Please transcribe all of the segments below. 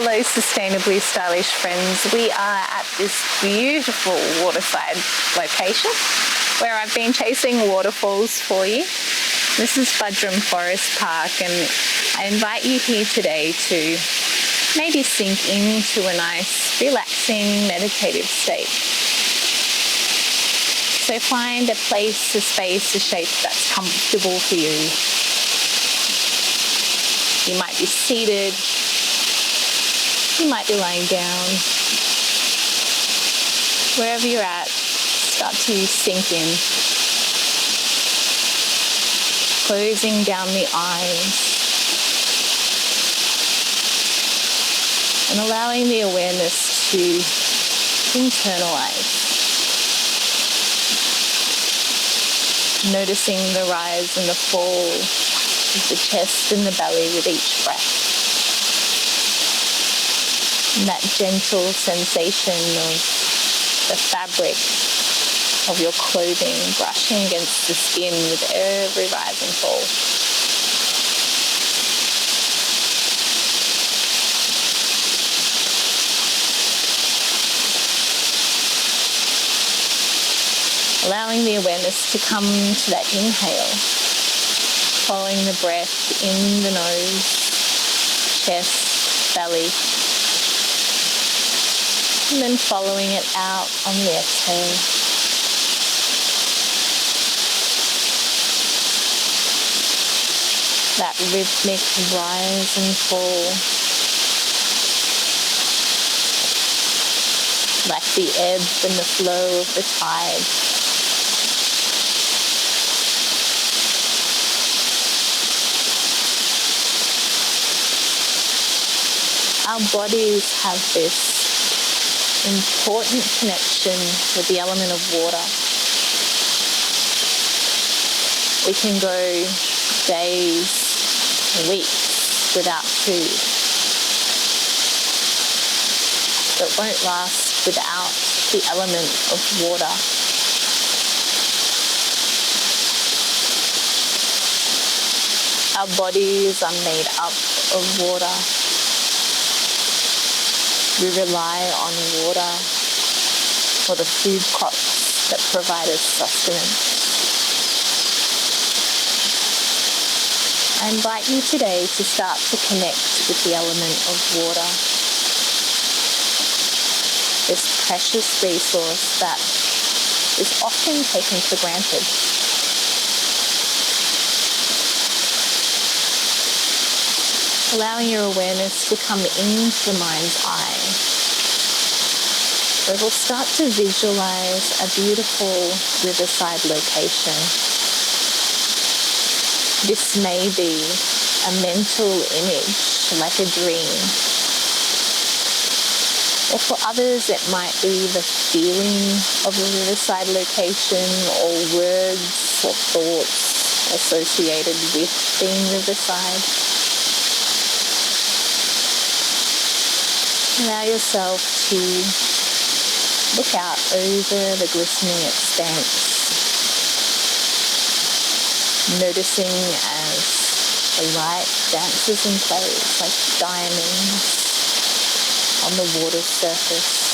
Hello, sustainably stylish friends. We are at this beautiful waterside location where I've been chasing waterfalls for you. This is Budrum Forest Park, and I invite you here today to maybe sink into a nice, relaxing, meditative state. So find a place, a space, a shape that's comfortable for you. You might be seated, you might be lying down. Wherever you're at, start to sink in. Closing down the eyes and allowing the awareness to internalize. Noticing the rise and the fall of the chest and the belly with each breath. And that gentle sensation of the fabric of your clothing brushing against the skin with every rise and fall. Allowing the awareness to come to that inhale, following the breath in the nose, chest, belly, and then following it out on the exhale. That rhythmic rise and fall, like the ebb and the flow of the tide. Our bodies have this important connection with the element of water. We can go days, weeks without food, but won't last without the element of water. Our bodies are made up of water. We rely on water for the food crops that provide us sustenance. I invite you today to start to connect with the element of water, this precious resource that is often taken for granted. Allowing your awareness to come into the mind's eye, where we'll start to visualize a beautiful riverside location. This may be a mental image, like a dream. Or for others, it might be the feeling of a riverside location, or words or thoughts associated with being riverside. Allow yourself to look out over the glistening expanse, noticing as the light dances and plays like diamonds on the water's surface.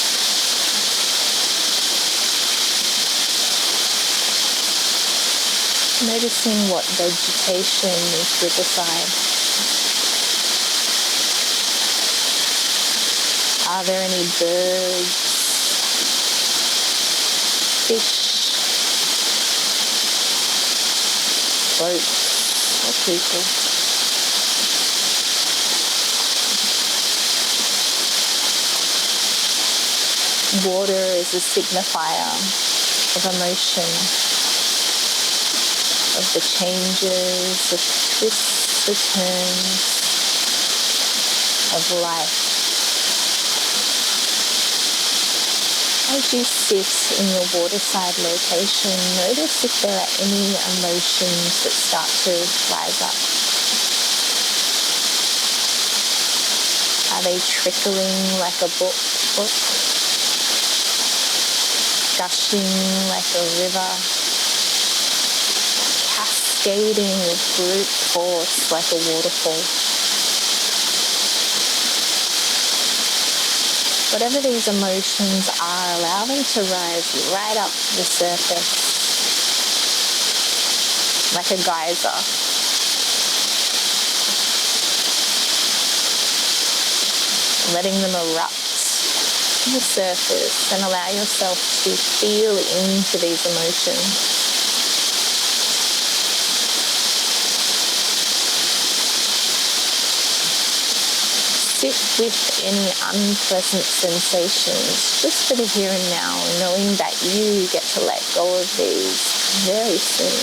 Noticing what vegetation is riverside. Are there any birds, fish, boats, or people? Water is a signifier of emotion, of the changes, of twists, the turns of life. As you sit in your waterside location, notice if there are any emotions that start to rise up. Are they trickling like a brook, gushing like a river, cascading with brute force like a waterfall? Whatever these emotions are, allow them to rise right up to the surface like a geyser. Letting them erupt to the surface, and allow yourself to feel into these emotions. Sit with any unpleasant sensations just for the here and now, knowing that you get to let go of these very soon.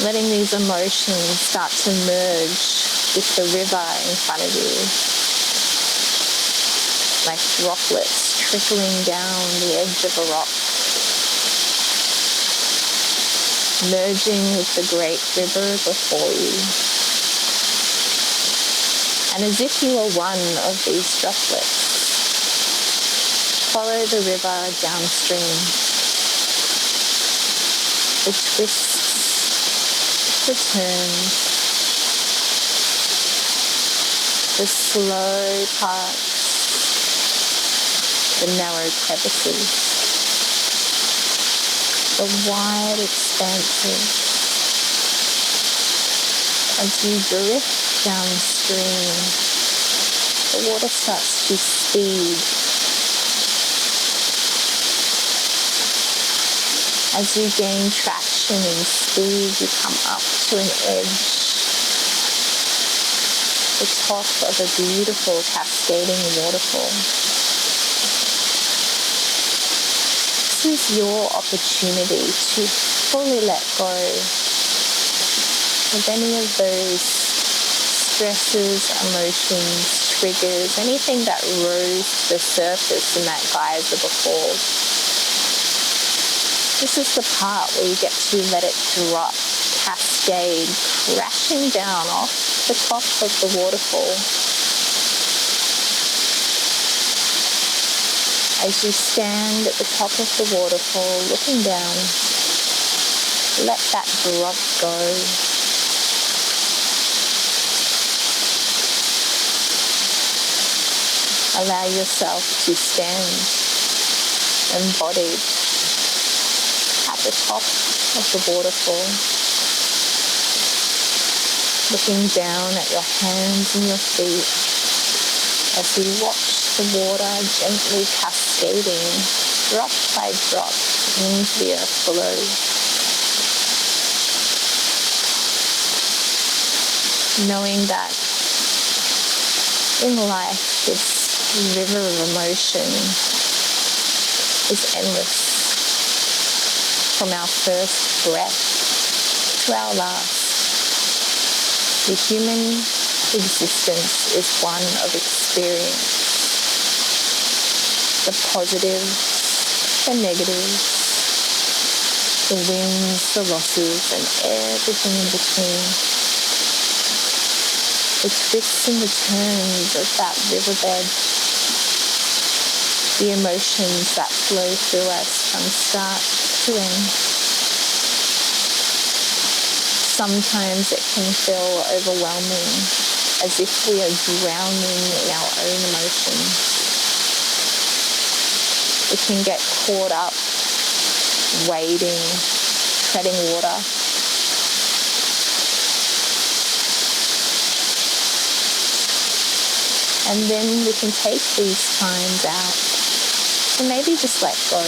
Letting these emotions start to merge with the river in front of you, like droplets trickling down the edge of a rock, merging with the great river before you. And as if you were one of these droplets, follow the river downstream. The twists, the turns, the slow parts, the narrow crevices, the wide expanses. As you drift downstream, the water starts to speed. As you gain traction and speed, you come up to an edge, the top of a beautiful cascading waterfall. This is your opportunity to fully let go of any of those stresses, emotions, triggers, anything that rose to the surface in that geyser before. This is the part where you get to let it drop, cascade, crashing down off the top of the waterfall. As you stand at the top of the waterfall, looking down, let that drop go. Allow yourself to stand embodied at the top of the waterfall, looking down at your hands and your feet as you watch the water gently cascading, drop by drop, into the earth below. Knowing that in life, this river of emotion is endless. From our first breath to our last, the human existence is one of experience. The positives, the negatives, the wins, the losses, and everything in between. The twists and the turns of that riverbed. The emotions that flow through us from start to end. Sometimes it can feel overwhelming, as if we are drowning in our own emotions. We can get caught up, wading, treading water. And then we can take these times out to maybe just let go.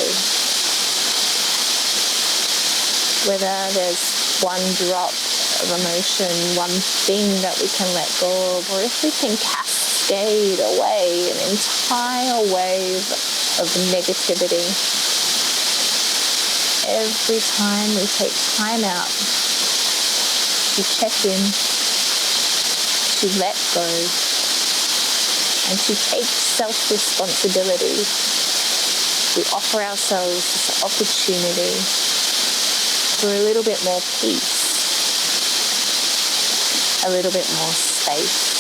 Whether there's one drop of emotion, one thing that we can let go of, or if we can cascade away an entire wave of negativity. Every time we take time out to check in, to let go, and to take self-responsibility, we offer ourselves this opportunity for a little bit more peace, a little bit more space.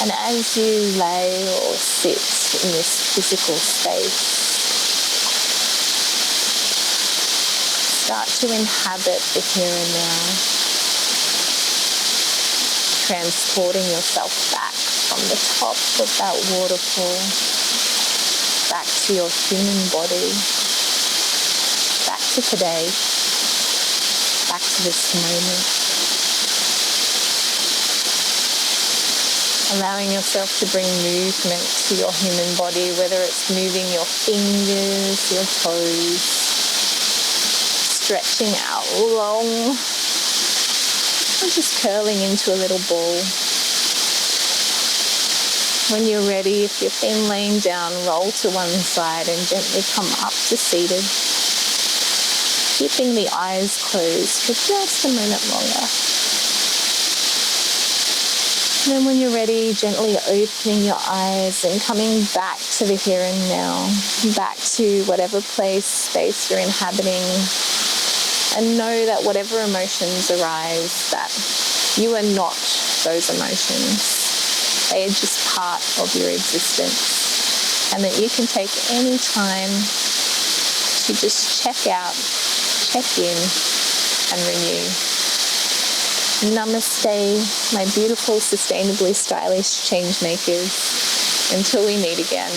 And as you lay or sit in this physical space, start to inhabit the here and now. transporting yourself back from the top of that waterfall, back to your human body, back to today, back to this moment. Allowing yourself to bring movement to your human body, whether it's moving your fingers, your toes, stretching out long, or just curling into a little ball. When you're ready, if you've been laying down, roll to one side and gently come up to seated, keeping the eyes closed for just a moment longer. And then when you're ready, gently opening your eyes and coming back to the here and now, back to whatever space you're inhabiting. And know that whatever emotions arise, that you are not those emotions. They are just part of your existence. And that you can take any time to just check out, check in, and renew. Namaste, my beautiful, sustainably stylish change makers. Until we meet again.